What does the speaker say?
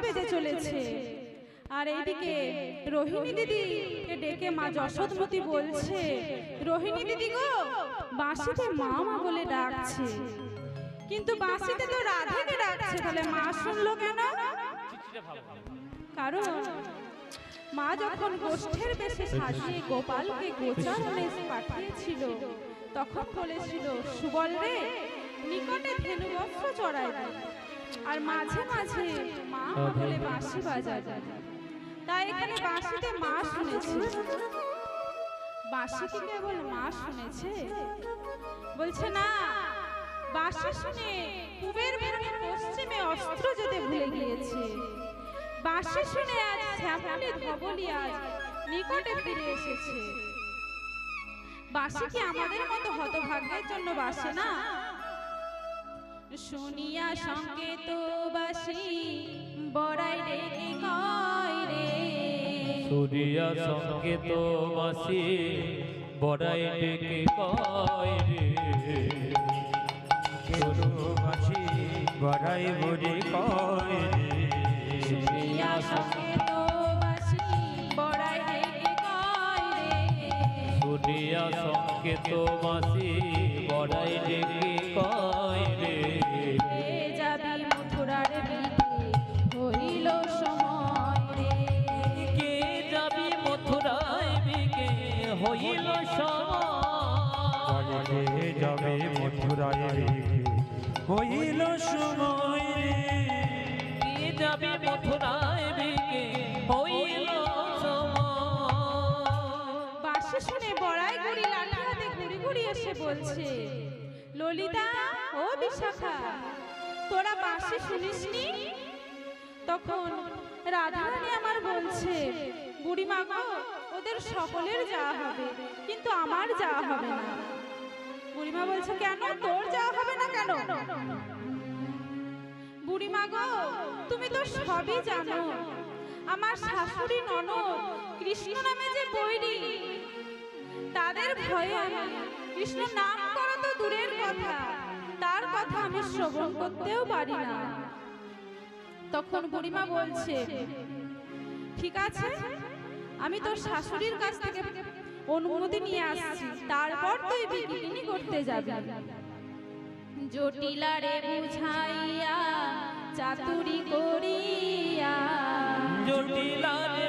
বেজে চলেছে। আর এইদিকে রোহিণী দিদিকে ডেকে মা যশোদমতি বলছে, রোহিণী দিদি গো, বাঁশিতে মা মা বলে ডাকছে, কিন্তু বাঁশিতে তো রাধাকে ডাকছে, তাহলে মা শুনলো কেন? কারণ মা যখন গোষ্ঠের বেশে সাজিয়ে গোপালকে গোচারণে পাঠিয়েছিল, তখন বলেছিল, সুবল রে, নিকটে ধেনু বস্ত্র চড়ায় আর মাঝে মাঝে মা বলে বাঁশি বাজায়। তাই এখানে বাঁশিতে মা শুনেছে। বাঁশি কি কেবল মা শুনেছে? বলছে না, বাঁশি শুনে পূবের ভূমি পশ্চিমে অস্ত্র যেতে ভুলে গিয়েছে। বাঁশি শুনে আজ শ্যামলী ধবলি আজ নিকটে ফিরে এসেছে। বাঁশি কি আমাদের মতো হতভাগ্যের জন্য বাসে না? শুনিয়া সংকেত বাঁশি বড়াই ডেকে কয় রে, শুনিয়া সংকেত বাঁশি বড়াই ডেকে কয় রে, বাঁশি বড়াই বুঝি কয় রে, শুনিয়া সংকেত বাঁশি বড়াই ডেকে কয় রে, শুনিয়া সংকেত বাঁশি বড়াই ডেকে কয় রে, যাবি মথুরার বিলে হইল সময় রে, কে যাবি মথুরায় বিকে হইল সময়, যাবে মথুরায় রেখে হইল সময় রে, কে যাবি মথুরায় বিকে হইল সময়। বাঁশি শুনে বড়াই গুড়ি লাঠি হাতে ঘুরি ঘুরি এসে বলছে, ললিতা ও বিশাখা, তোরা বাঁশি শুনিসনি? তখন রাধারানী আমার বলছে, বুড়িমা গো, ওদের সকলের যাওয়া হবে, কিন্তু আমার যাওয়া হবে না। বুড়িমা বলছে, কেন তোর যাওয়া হবে না কেন? বুড়িমা গো, তুমি তো সবই জানো, আমার শাশুড়ি ননদ কৃষ্ণ নামে যে বৈরী, তাদের ভয়ে আমি কৃষ্ণ নাম করা তো দূরের কথা, তার কথা আমি শ্রবণ করতেও পারি না। তখন বুড়িমা বলছে, ঠিক আছে, আমি তোর শাশুড়ির কাছ থেকে অনুমতি নিয়ে আসছি, তারপর তুই বিকিনি করতে যাবি। জটিলারে বুঝাইয়া চাতুরি করিয়া, জটিলারে